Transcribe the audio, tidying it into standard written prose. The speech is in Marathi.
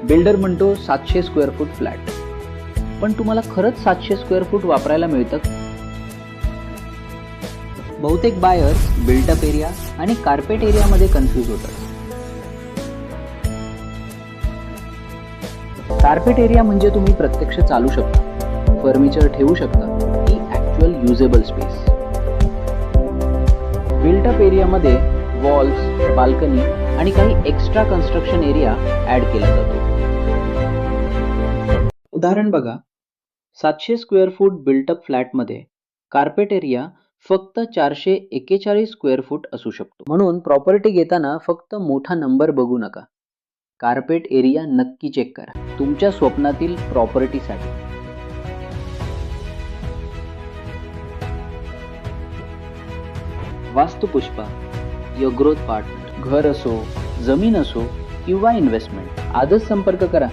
बिल्डर म्हणतो 700 स्क्वेअर फूट फ्लॅट, पण तुम्हाला खरंच 700 स्क्वेअर फूट वापरायला मिळतं? बहुतेक बायर्स बिल्टअप एरिया आणि कार्पेट एरियामध्ये कन्फ्यूज होतात. कार्पेट एरिया म्हणजे तुम्ही प्रत्यक्ष चालू शकता, फर्निचर ठेवू शकता, ही ॲक्च्युअल युजेबल स्पेस. बिल्टअप एरियामध्ये वॉल्स, बाल्कनी आणि काही एक्स्ट्रा कन्स्ट्रक्शन एरिया ॲड केला जातो. उदाहरण बघा, 700 स्क्वेअर फूट बिल्टअप फ्लॅटमध्ये कार्पेट एरिया फक्त 441 स्क्वेअर फूट असू शकतो. म्हणून प्रॉपर्टी घेताना फक्त मोठा नंबर बघू नका, कार्पेट एरिया नक्की चेक करा तुमच्या स्वप्नातील प्रॉपर्टीसाठी. वास्तुपुष्पा, युअर ग्रोथ पार्टनर. घर असो, जमीन असो किंवा इन्व्हेस्टमेंट, आजच संपर्क करा.